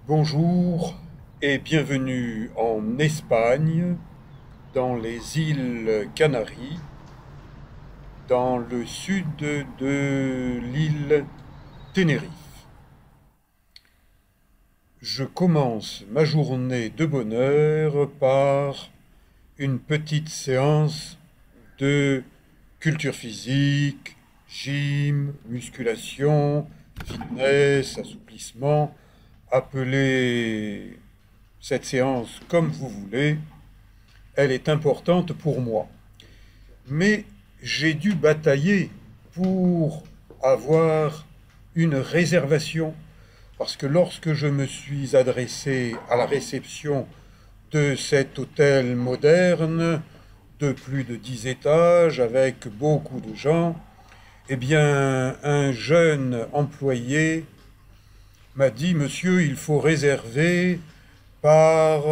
Bonjour et bienvenue en Espagne, dans les îles Canaries, dans le sud de l'île Tenerife. Je commence ma journée de bonne heure par une petite séance de culture physique, gym, musculation, fitness, assouplissement. Appelez cette séance comme vous voulez, elle est importante pour moi. Mais j'ai dû batailler pour avoir une réservation, parce que lorsque je me suis adressé à la réception de cet hôtel moderne de plus de 10 étages, avec beaucoup de gens, eh bien, un jeune employé m'a dit, monsieur, il faut réserver par,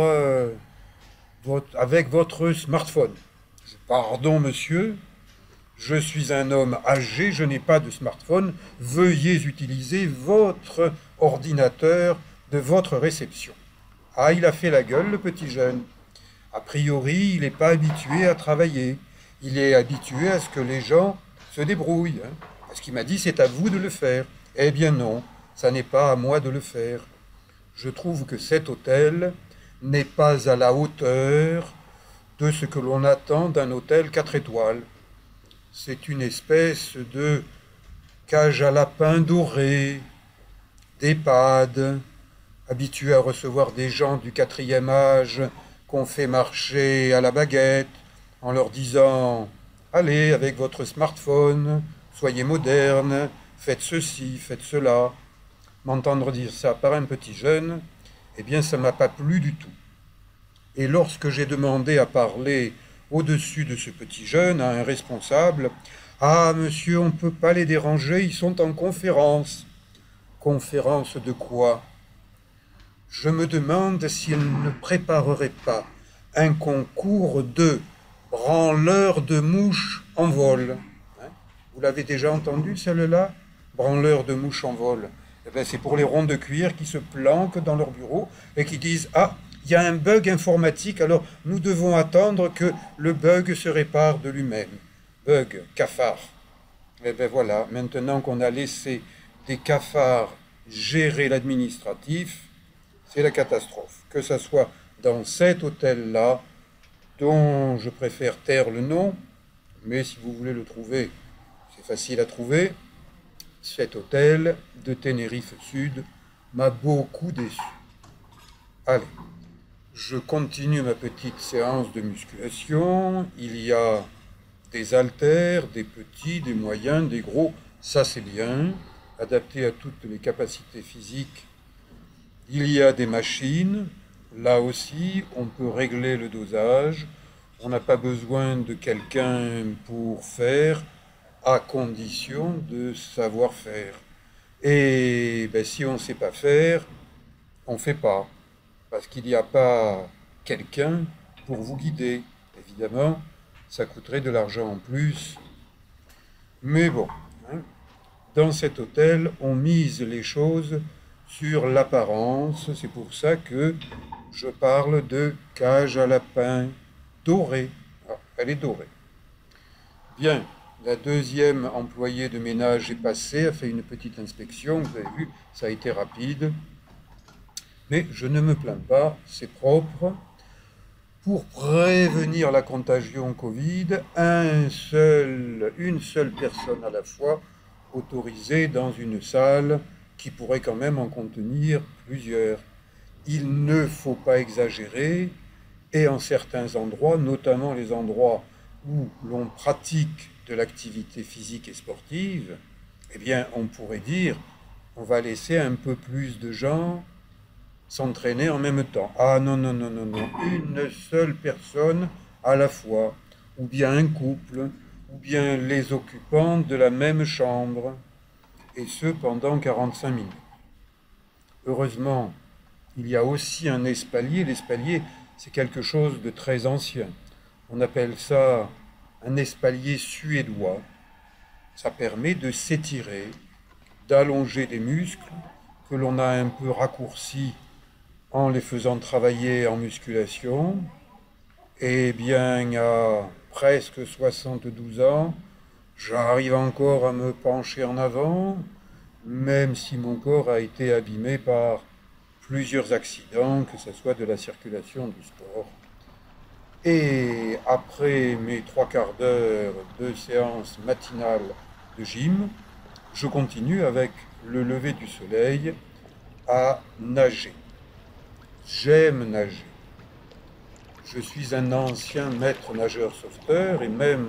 avec votre smartphone. Pardon, monsieur, je suis un homme âgé, je n'ai pas de smartphone, veuillez utiliser votre ordinateur de votre réception. Ah, il a fait la gueule, le petit jeune. A priori, il n'est pas habitué à travailler. Il est habitué à ce que les gens se débrouillent. Parce qu'il m'a dit, c'est à vous de le faire. Eh bien non, ça n'est pas à moi de le faire. Je trouve que cet hôtel n'est pas à la hauteur de ce que l'on attend d'un hôtel 4 étoiles. C'est une espèce de cage à lapins doré, d'EHPAD, habitué à recevoir des gens du quatrième âge qu'on fait marcher à la baguette en leur disant « Allez, avec votre smartphone, soyez moderne, faites ceci, faites cela ». M'entendre dire ça par un petit jeune, eh bien ça ne m'a pas plu du tout. Et lorsque j'ai demandé à parler au-dessus de ce petit jeune, à un responsable, « Ah, monsieur, on ne peut pas les déranger, ils sont en conférence. » Conférence de quoi? Je me demande s'ils ne prépareraient pas un concours de branleurs de mouches en vol. Vous l'avez déjà entendu, celle-là? Branleurs de mouches en vol. Eh bien, c'est pour les ronds de cuir qui se planquent dans leur bureau et qui disent « Ah, il y a un bug informatique, alors nous devons attendre que le bug se répare de lui-même. » Bug, cafard. Et bien voilà, maintenant qu'on a laissé des cafards gérer l'administratif, c'est la catastrophe. Que ce soit dans cet hôtel-là, dont je préfère taire le nom, mais si vous voulez le trouver, c'est facile à trouver. Cet hôtel de Tenerife Sud m'a beaucoup déçu. Allez, je continue ma petite séance de musculation. Il y a des haltères, des petits, des moyens, des gros. Ça, c'est bien, adapté à toutes les capacités physiques. Il y a des machines. Là aussi, on peut régler le dosage. On n'a pas besoin de quelqu'un pour faire, à condition de savoir faire. Et ben, si on ne sait pas faire, on ne fait pas. Parce qu'il n'y a pas quelqu'un pour vous guider. Évidemment, ça coûterait de l'argent en plus. Mais bon, dans cet hôtel, on mise les choses sur l'apparence. C'est pour ça que je parle de cage à lapin dorée. Ah, elle est dorée. Bien, la deuxième employée de ménage est passée, a fait une petite inspection. Vous avez vu, ça a été rapide. Mais je ne me plains pas, c'est propre. Pour prévenir la contagion Covid, une seule personne à la fois autorisée dans une salle qui pourrait quand même en contenir plusieurs. Il ne faut pas exagérer et en certains endroits, notamment les endroits où l'on pratique de l'activité physique et sportive, eh bien on pourrait dire on va laisser un peu plus de gens s'entraîner en même temps. Ah non, non, non, non, non. Une seule personne à la fois, ou bien un couple, ou bien les occupants de la même chambre, et ce pendant 45 minutes. Heureusement, il y a aussi un espalier. L'espalier, c'est quelque chose de très ancien. On appelle ça un espalier suédois. Ça permet de s'étirer, d'allonger des muscles que l'on a un peu raccourcis en les faisant travailler en musculation. Eh bien, à presque 72 ans, j'arrive encore à me pencher en avant, même si mon corps a été abîmé par plusieurs accidents, que ce soit de la circulation du sport. Et après mes 3/4 d'heure de séance matinale de gym, je continue avec le lever du soleil à nager. J'aime nager. Je suis un ancien maître nageur sauveteur et même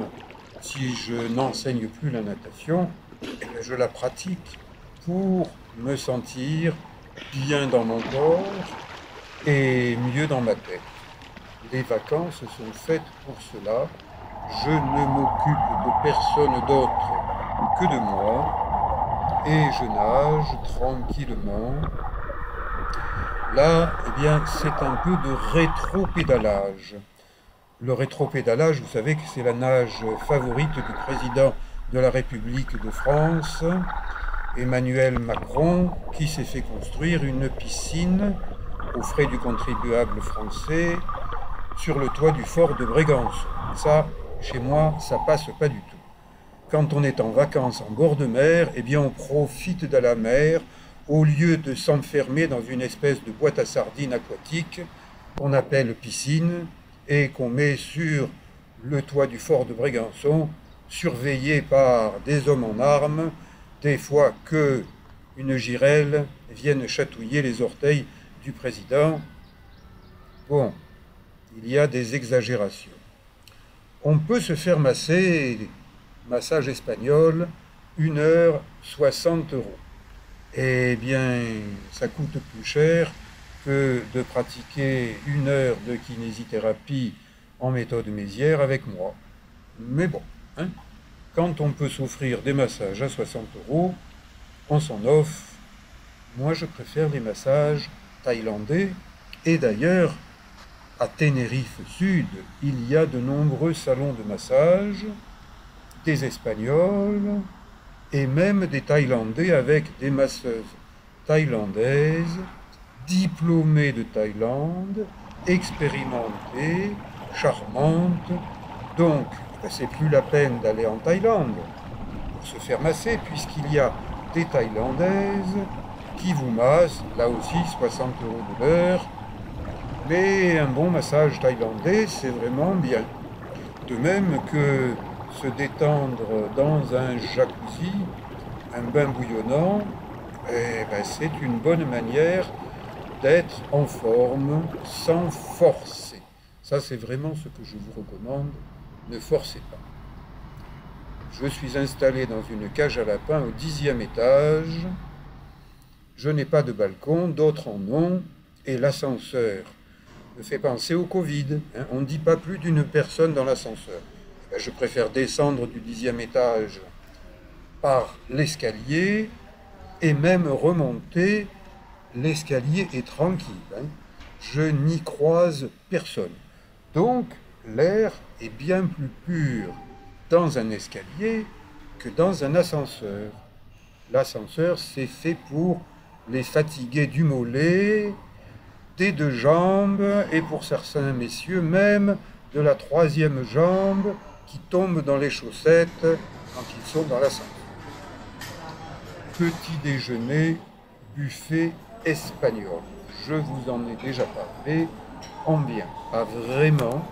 si je n'enseigne plus la natation, je la pratique pour me sentir bien dans mon corps et mieux dans ma tête. Les vacances sont faites pour cela. Je ne m'occupe de personne d'autre que de moi et je nage tranquillement. Là, eh bien, c'est un peu de rétropédalage. Le rétropédalage, vous savez que c'est la nage favorite du président de la République de France, Emmanuel Macron, qui s'est fait construire une piscine aux frais du contribuable français sur le toit du fort de Brégançon. Ça, chez moi, ça passe pas du tout. Quand on est en vacances en bord de mer, eh bien, on profite de la mer au lieu de s'enfermer dans une espèce de boîte à sardines aquatique qu'on appelle piscine et qu'on met sur le toit du fort de Brégançon, surveillé par des hommes en armes, des fois que une girelle vienne chatouiller les orteils du président. Bon, il y a des exagérations. On peut se faire masser, massage espagnol, 1h 60 €. Eh bien, ça coûte plus cher que de pratiquer 1 heure de kinésithérapie en méthode Mézières avec moi. Mais bon, hein, quand on peut s'offrir des massages à 60 €, on s'en offre. Moi, je préfère les massages thaïlandais. Et d'ailleurs, à Tenerife Sud, il y a de nombreux salons de massage, des Espagnols et même des Thaïlandais avec des masseuses thaïlandaises, diplômées de Thaïlande, expérimentées, charmantes. Donc, c'est plus la peine d'aller en Thaïlande pour se faire masser, puisqu'il y a des Thaïlandaises qui vous massent, là aussi 60 € de l'heure. Mais un bon massage thaïlandais, c'est vraiment bien. De même que se détendre dans un jacuzzi, un bain bouillonnant, eh ben, c'est une bonne manière d'être en forme sans forcer. Ça, c'est vraiment ce que je vous recommande. Ne forcez pas. Je suis installé dans une cage à lapins au 10e étage. Je n'ai pas de balcon, d'autres en ont, et l'ascenseur me fait penser au Covid. Hein. On ne dit pas plus d'une personne dans l'ascenseur. Ben, je préfère descendre du 10e étage par l'escalier et même remonter. L'escalier est tranquille. Hein. Je n'y croise personne. Donc, l'air est bien plus pur dans un escalier que dans un ascenseur. L'ascenseur, c'est fait pour les fatigués du mollet, des 2 jambes, et pour certains messieurs, même de la 3e jambe qui tombe dans les chaussettes quand ils sont dans l'ascenseur. Petit déjeuner, buffet espagnol. Je vous en ai déjà parlé en bien. Ah, vraiment,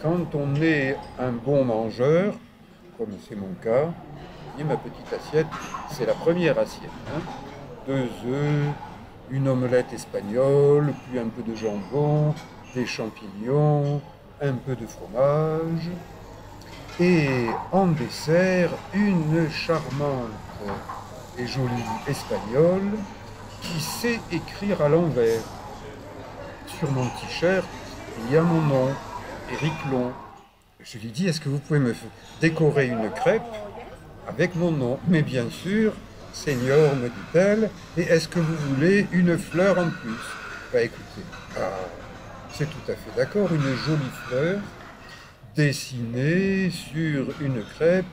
quand on est un bon mangeur, comme c'est mon cas, et ma petite assiette, c'est la première assiette. Hein. 2 œufs, une omelette espagnole, puis un peu de jambon, des champignons, un peu de fromage. Et en dessert, une charmante et jolie espagnole qui sait écrire à l'envers. Sur mon t-shirt, il y a mon nom, Éric Long. Je lui dis, est-ce que vous pouvez me décorer une crêpe avec mon nom? Mais bien sûr, Seigneur, me dit-elle, et est-ce que vous voulez une fleur en plus? Bah écoutez, c'est tout à fait d'accord, une jolie fleur dessinée sur une crêpe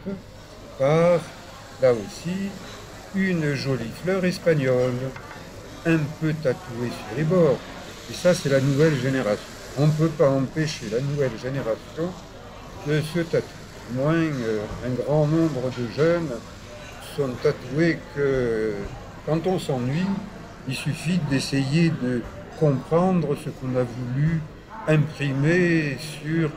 par, là aussi, une jolie fleur espagnole, un peu tatouée sur les bords. Et ça, c'est la nouvelle génération. On ne peut pas empêcher la nouvelle génération de se tatouer. Au moins, un grand nombre de jeunes sont tatoués que quand on s'ennuie, il suffit d'essayer de comprendre ce qu'on a voulu imprimer sur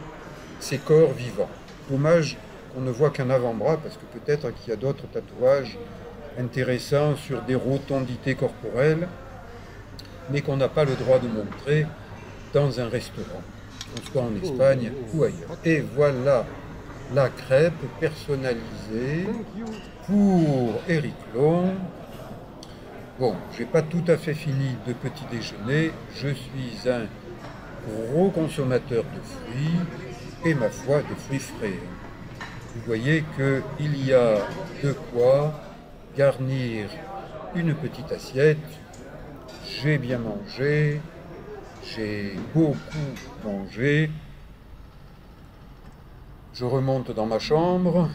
ces corps vivants. Dommage qu'on ne voit qu'un avant-bras, parce que peut-être qu'il y a d'autres tatouages intéressants sur des rotondités corporelles, mais qu'on n'a pas le droit de montrer dans un restaurant, qu'on soit en Espagne ou ailleurs. Et voilà la crêpe personnalisée pour Éric Long. Bon, j'ai pas tout à fait fini de petit déjeuner, je suis un gros consommateur de fruits et ma foi de fruits frais. Vous voyez qu'il y a de quoi garnir une petite assiette. J'ai bien mangé, j'ai beaucoup mangé. Je remonte dans ma chambre,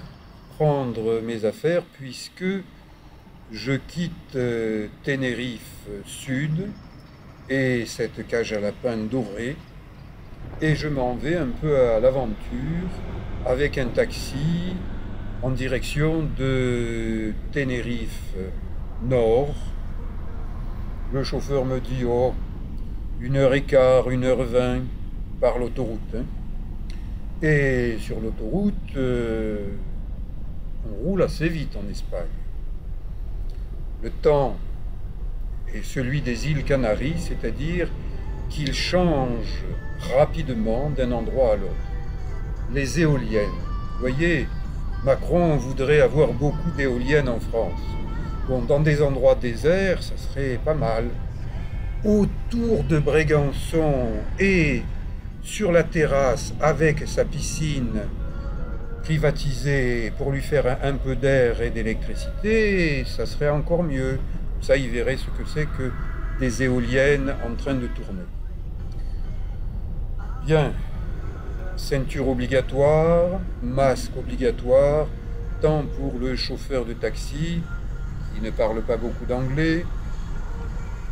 prendre mes affaires puisque je quitte Tenerife Sud et cette cage à lapins dorée et je m'en vais un peu à l'aventure avec un taxi en direction de Tenerife Nord. Le chauffeur me dit, oh, 1h15, 1h20 par l'autoroute. Hein. Et sur l'autoroute, on roule assez vite en Espagne. Le temps est celui des îles Canaries, c'est-à-dire qu'il change rapidement d'un endroit à l'autre. Les éoliennes. Vous voyez, Macron voudrait avoir beaucoup d'éoliennes en France. Bon, dans des endroits déserts, ça serait pas mal. Autour de Brégançon et sur la terrasse avec sa piscine privatisée pour lui faire un peu d'air et d'électricité, ça serait encore mieux. Ça, il verrait ce que c'est que des éoliennes en train de tourner. Bien, ceinture obligatoire, masque obligatoire, tant pour le chauffeur de taxi, qui ne parle pas beaucoup d'anglais,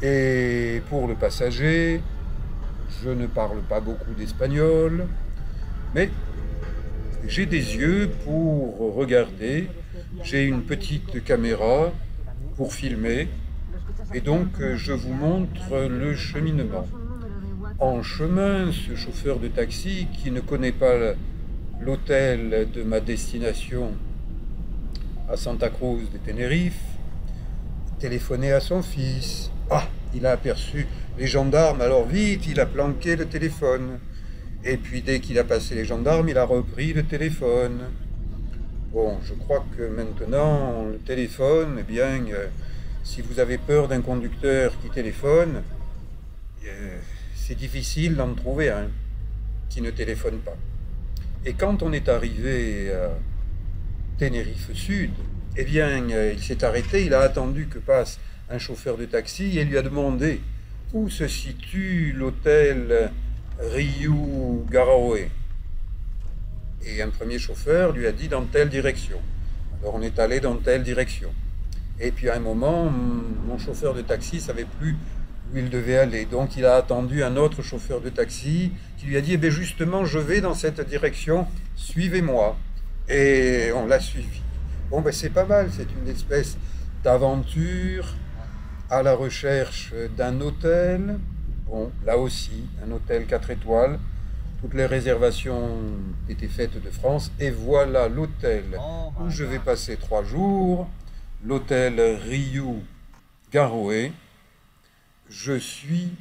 et pour le passager, je ne parle pas beaucoup d'espagnol, mais j'ai des yeux pour regarder, j'ai une petite caméra pour filmer, et donc je vous montre le cheminement. En chemin, ce chauffeur de taxi qui ne connaît pas l'hôtel de ma destination à Santa Cruz de Tenerife, téléphonait à son fils. Ah, il a aperçu les gendarmes, alors vite, il a planqué le téléphone. Et puis dès qu'il a passé les gendarmes, il a repris le téléphone. Bon, je crois que maintenant, le téléphone, eh bien, si vous avez peur d'un conducteur qui téléphone, c'est difficile d'en trouver un qui ne téléphone pas. Et quand on est arrivé à Tenerife Sud, eh bien, il s'est arrêté, il a attendu que passe un chauffeur de taxi et lui a demandé où se situe l'hôtel Riu Garowe. Et un premier chauffeur lui a dit dans telle direction. Alors on est allé dans telle direction. Et puis à un moment, mon chauffeur de taxi ne savait plus où il devait aller. Donc il a attendu un autre chauffeur de taxi qui lui a dit, eh bien justement, je vais dans cette direction, suivez-moi. Et on l'a suivi. Bon, ben c'est pas mal, c'est une espèce d'aventure à la recherche d'un hôtel. Bon, là aussi, un hôtel 4 étoiles. Toutes les réservations étaient faites de France. Et voilà l'hôtel où je vais passer 3 jours. L'hôtel Riu Garowe. Je suis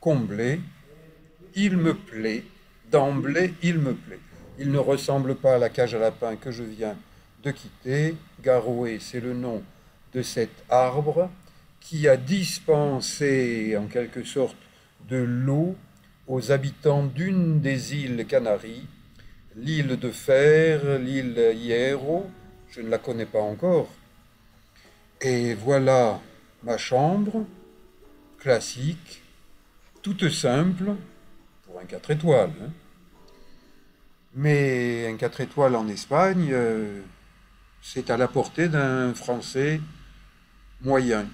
comblé. Il me plaît. D'emblée, il me plaît. Il ne ressemble pas à la cage à lapins que je viens de quitter. Garowe, c'est le nom de cet arbre qui a dispensé en quelque sorte de l'eau aux habitants d'une des îles Canaries, l'île de Fer, l'île Hierro, je ne la connais pas encore. Et voilà ma chambre, classique, toute simple, pour un 4 étoiles. Hein. Mais un 4 étoiles en Espagne, c'est à la portée d'un Français moyen.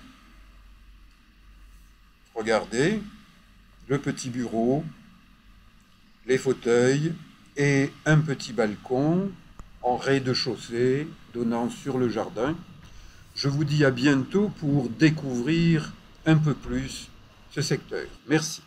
Regardez, le petit bureau, les fauteuils et un petit balcon en rez-de-chaussée donnant sur le jardin. Je vous dis à bientôt pour découvrir un peu plus ce secteur. Merci.